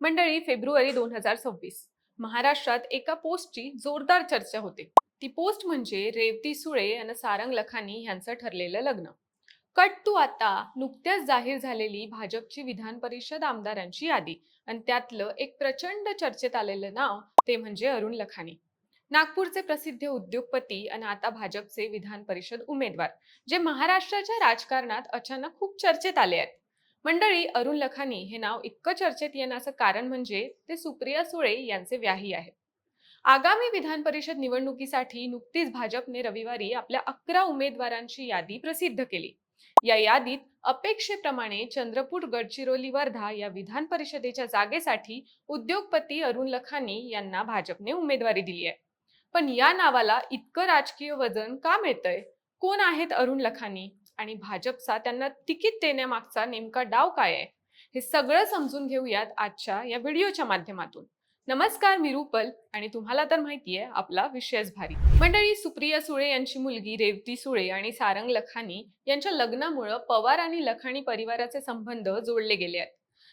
मंडळी, फेब्रुवारी 2026 महाराष्ट्रात एका पोस्टची जोरदार चर्चा होते. ती पोस्ट म्हणजे रेवती सुळे आणि सारंग लखानी यांचं ठरलेलं लग्न. कट टू आता नुकत्याच जाहीर झालेली भाजपची विधान परिषद आमदारांची यादी आणि त्यातलं एक प्रचंड चर्चेत आलेलं नाव ते म्हणजे अरुण लखानी. नागपूरचे प्रसिद्ध उद्योगपती आणि आता भाजपचे विधान परिषद उमेदवार, जे महाराष्ट्राच्या राजकारणात अचानक खूप चर्चेत आले आहेत. मंडळी, अरुण लखानी हे नाव इतकं चर्चेत येण्याचं कारण म्हणजे ते सुप्रिया सुळे यांचे व्याही आहेत. आगामी विधान परिषद निवडणुकीसाठी नुकतीच भाजपने रविवारी आपल्या 11 उमेदवारांची यादी प्रसिद्ध केली. या यादीत अपेक्षेप्रमाणे चंद्रपूर, गडचिरोली, वर्धा या विधान परिषदेच्या जागेसाठी उद्योगपती अरुण लखानी यांना भाजपने उमेदवारी दिली आहे. पण या नावाला इतकं राजकीय वजन का मिळतंय? कोण आहेत अरुण लखानी आणि भाजपचा त्यांना तिकीट देण्यामागचा नेमका डाव काय आहे? हे सगळं समजून घेऊयात आजच्या या व्हिडिओच्या माध्यमातून. नमस्कार, मी रुपल आणि तुम्हाला तर माहितीये आपला विषयच भारी. मंडळी, सुप्रिया सुळे यांची मुलगी रेवती सुळे आणि सारंग लखानी यांच्या लग्नामुळे पवार आणि लखानी परिवाराचे संबंध जोडले गेले आहेत.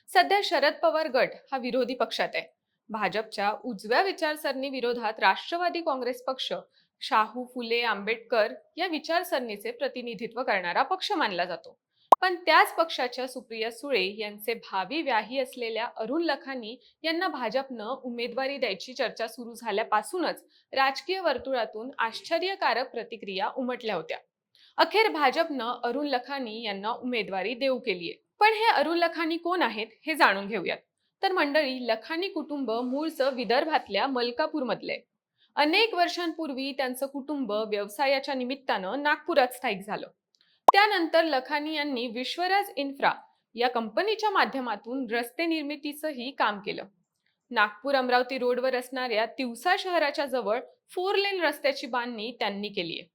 सध्या शरद पवार गट हा विरोधी पक्षात आहे. भाजपच्या उजव्या विचारसरणी विरोधात राष्ट्रवादी काँग्रेस पक्ष शाहू फुले आंबेडकर या विचारसरणीचे प्रतिनिधित्व करणारा पक्ष मानला जातो. पण त्याच पक्षाच्या सुप्रिया सुळे यांचे भावी व्याही असलेल्या अरुण लखानी यांना भाजपनं उमेदवारी द्यायची चर्चा सुरू झाल्यापासूनच राजकीय वर्तुळातून आश्चर्यकारक प्रतिक्रिया उमटल्या होत्या. अखेर भाजपनं अरुण लखानी यांना उमेदवारी देऊ केलीये. पण हे अरुण लखानी कोण आहेत हे जाणून घेऊयात. तर मंडळी, लखानी कुटुंब मूळचं विदर्भातल्या मलकापूर मधले. अनेक वर्षांपूर्वी त्यांचं कुटुंब व्यवसायाच्या निमित्तानं नागपुरात स्थायिक झालं. त्यानंतर लखानी यांनी विश्वराज इन्फ्रा या कंपनीच्या माध्यमातून रस्ते निर्मितीचंही काम केलं. नागपूर अमरावती रोडवर असणाऱ्या तिवसा शहराच्या जवळ 4 लेन रस्त्याची बांधणी त्यांनी केली आहे.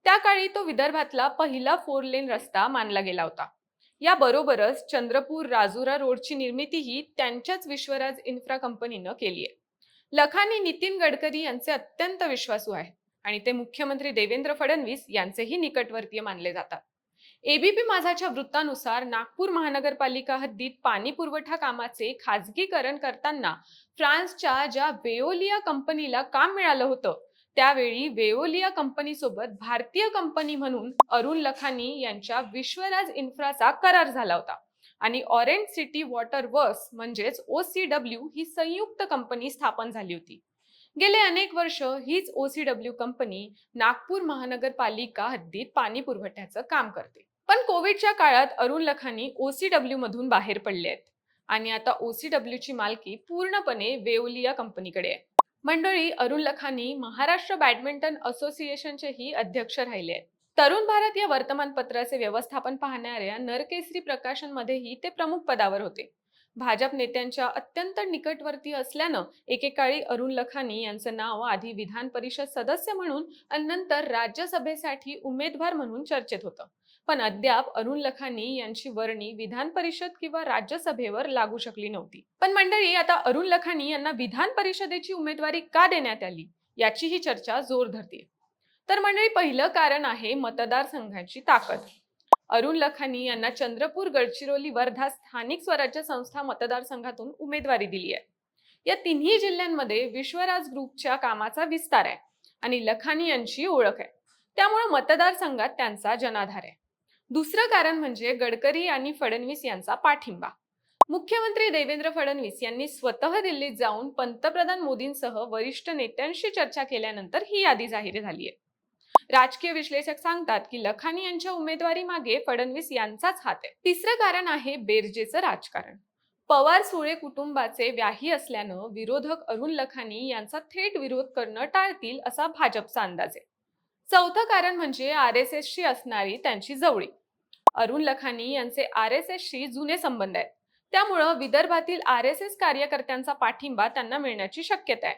त्या काळी तो विदर्भातला पहिला 4 लेन रस्ता मानला गेला होता. याबरोबरच चंद्रपूर राजुरा रोडची निर्मितीही त्यांच्याच विश्वराज इन्फ्रा कंपनीनं केली आहे. लखानी नितीन गडकरी यांचे अत्यंत विश्वासू आहे आणि ते मुख्यमंत्री देवेंद्र फडणवीस यांचेही निकटवर्तीय मानले जातात. एबीपी माझाच्या वृत्तानुसार नागपूर महानगरपालिका हद्दीत पाणी पुरवठा कामाचे खाजगीकरण करताना फ्रान्सच्या ज्या वेओलिया कंपनीला काम मिळालं होतं, त्यावेळी वेओलिया कंपनीसोबत भारतीय कंपनी म्हणून अरुण लखानी यांच्या विश्वराज इन्फ्राचा करार झाला होता आणि ऑरेंज सिटी वॉटर वर्क्स म्हणजेच OCW ही संयुक्त कंपनी स्थापन झाली होती. गेले अनेक वर्ष हीच OCW कंपनी नागपूर महानगरपालिका हद्दीत पाणी पुरवठ्याचं काम करते. पण कोविडच्या काळात अरुण लखानी OCW मधून बाहेर पडले आहेत आणि आता OCW ची मालकी पूर्णपणे वेओलिया कंपनीकडे आहे. मंडळी, अरुण लखानी महाराष्ट्र बॅडमिंटन असोसिएशनचेही अध्यक्ष राहिले आहेत. तरुण भारत या वर्तमानपत्राचे व्यवस्थापन पाहणाऱ्या नरकेसरी प्रकाशनमध्येही ते प्रमुख पदावर होते. भाजप नेत्यांच्या अत्यंत निकटवर्ती असल्यानं एकेकाळी अरुण लखानी यांचं नाव आधी विधान परिषद सदस्य म्हणून आणि नंतर राज्यसभेसाठी उमेदवार म्हणून चर्चेत होतं. पण अद्याप अरुण लखानी यांची वर्णी विधान परिषद किंवा राज्यसभेवर लागू शकली नव्हती. पण मंडळी, आता अरुण लखानी यांना विधान परिषदेची उमेदवारी का देण्यात आली याची ही चर्चा जोर धरते. तर मंडळी, पहिलं कारण आहे मतदारसंघाची ताकद. अरुण लखानी यांना चंद्रपूर, गडचिरोली, वर्धा स्थानिक स्वराज्य संस्था मतदारसंघातून उमेदवारी दिली आहे. या तिन्ही जिल्ह्यांमध्ये विश्वराज ग्रुपच्या कामाचा विस्तार आहे आणि लखानी यांची ओळख आहे. त्यामुळे मतदारसंघात त्यांचा जनाधार आहे. दुसरं कारण म्हणजे गडकरी आणि फडणवीस यांचा पाठिंबा. मुख्यमंत्री देवेंद्र फडणवीस यांनी स्वतः दिल्लीत जाऊन पंतप्रधान मोदींसह वरिष्ठ नेत्यांशी चर्चा केल्यानंतर ही यादी जाहीर झाली आहे. राजकीय विश्लेषक सांगतात की लखानी यांच्या उमेदवारी मागे फडणवीस यांचाच हात आहे. तिसरं कारण आहे बेरजेचं राजकारण. पवार सुळे कुटुंबाचे व्याही असल्यानं विरोधक अरुण लखानी यांचा थेट विरोध करणं टाळतील असा भाजपचा अंदाज आहे. चौथं कारण म्हणजे RSS शी असणारी त्यांची जवळीक. अरुण लखानी यांचे RSS शी जुने संबंध आहेत. त्यामुळं विदर्भातील RSS कार्यकर्त्यांचा पाठिंबा त्यांना मिळण्याची शक्यता आहे.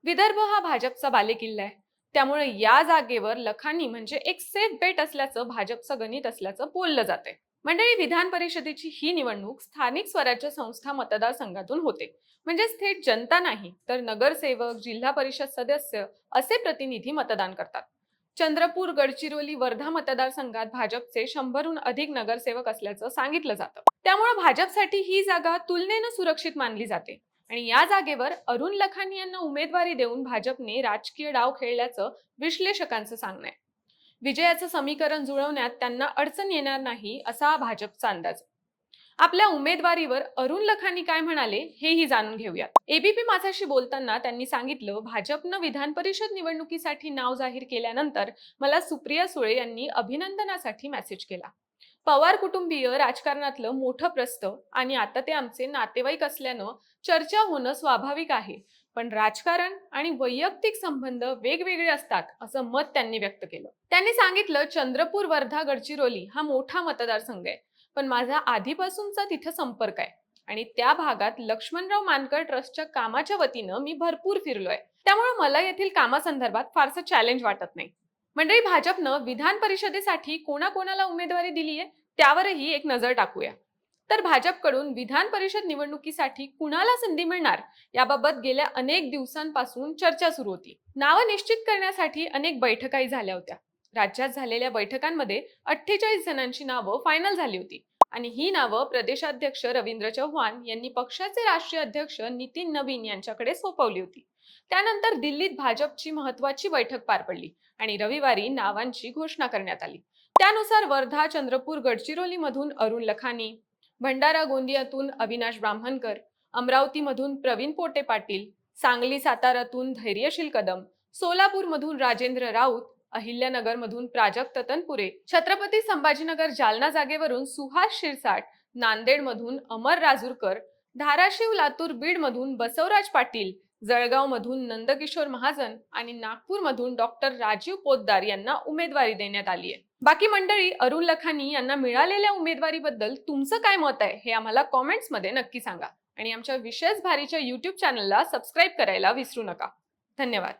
विदर्भ हा भाजपचा बालेकिल्ला आहे. त्यामुळे या जागेवर लखानी म्हणजे एक सेफ बेट असल्याचं भाजपचं गणित असल्याचं बोललं जाते. मंडळी, विधान परिषदेची ही निवडणूक स्थानिक स्वराज्य संस्था मतदारसंघातून होते. म्हणजेच थेट जनता नाही, तर नगरसेवक, जिल्हा परिषद सदस्य असे प्रतिनिधी मतदान करतात. चंद्रपूर, गडचिरोली, वर्धा मतदारसंघात भाजपचे 100हून अधिक नगरसेवक असल्याचं सांगितलं जातं. त्यामुळे भाजपसाठी ही जागा तुलनेनं सुरक्षित मानली जाते आणि या जागेवर अरुण लखानी यांना उमेदवारी देऊन भाजपने राजकीय डाव खेळल्याचं विश्लेषकांचं सांगणं आहे. विजयाचं समीकरण जुळवण्यात त्यांना अडचण येणार नाही असा भाजपचा अंदाज आहे. आपल्या उमेदवारीवर अरुण लखानी काय म्हणाले हेही जाणून घेऊयात. एबीपी माझाशी बोलताना त्यांनी सांगितलं, भाजपनं विधान परिषद निवडणुकीसाठी नाव जाहीर केल्यानंतर मला सुप्रिया सुळे यांनी अभिनंदनासाठी मेसेज केला. पवार कुटुंबीय राजकारणातलं मोठं प्रस्थ आणि आता ते आमचे नातेवाईक असल्यानं चर्चा होणं स्वाभाविक आहे. पण राजकारण आणि वैयक्तिक संबंध वेगवेगळे असतात असं मत त्यांनी व्यक्त केलं. त्यांनी सांगितलं, चंद्रपूर, वर्धा, गडचिरोली हा मोठा मतदारसंघ आहे, पण माझा आधीपासूनचा तिथं संपर्क आहे आणि त्या भागात लक्ष्मणराव मानकर ट्रस्टच्या कामाच्या वतीनं मी भरपूर फिरलोय. त्यामुळे मला येथील कामासंदर्भात फारसं चॅलेंज वाटत नाही. मंडळी, भाजपनं विधान परिषदेसाठी कोणाकोणाला उमेदवारी दिली आहे त्यावरही एक नजर टाकूया. तर भाजपकडून विधान परिषद निवडणुकीसाठी कुणाला संधी मिळणार याबाबत गेल्या अनेक दिवसांपासून चर्चा सुरू होती. नावं निश्चित करण्यासाठी अनेक बैठकाही झाल्या होत्या. राज्यात झालेल्या बैठकांमध्ये 48 जणांची नावं फायनल झाली होती आणि ही नावं प्रदेशाध्यक्ष रवींद्र चव्हाण यांनी पक्षाचे राष्ट्रीय अध्यक्ष नितीन नवीन यांच्याकडे सोपवली होती. त्यानंतर दिल्लीत भाजपची महत्वाची बैठक पार पडली आणि रविवारी नावांची घोषणा करण्यात आली. त्यानुसार वर्धा, चंद्रपूर, गडचिरोली मधून अरुण लखानी, भंडारा गोंदियातून अविनाश ब्राह्मणकर, अमरावतीमधून प्रवीण पोटे पाटील, सांगली सातारातून धैर्यशील कदम, सोलापूरमधून राजेंद्र राऊत, अहिल्यानगरमधून प्राजक्त तनपुरे, छत्रपती संभाजीनगर जालना जागेवरून सुहास शिरसाट, नांदेडमधून अमर राजूरकर, धाराशिव, लातूर, बीडमधून बसवराज पाटील, जळगावमधून नंदकिशोर महाजन आणि नागपूरमधून डॉक्टर राजीव पोद्दार यांना उमेदवारी देण्यात आली आहे. बाकी मंडळी, अरुण लखानी यांना मिळालेल्या उमेदवारीबद्दल तुमचं काय मत आहे हे आम्हाला कॉमेंट्समध्ये नक्की सांगा आणि आमच्या विशेष भारीच्या YouTube चॅनलला सबस्क्राईब करायला विसरू नका. धन्यवाद.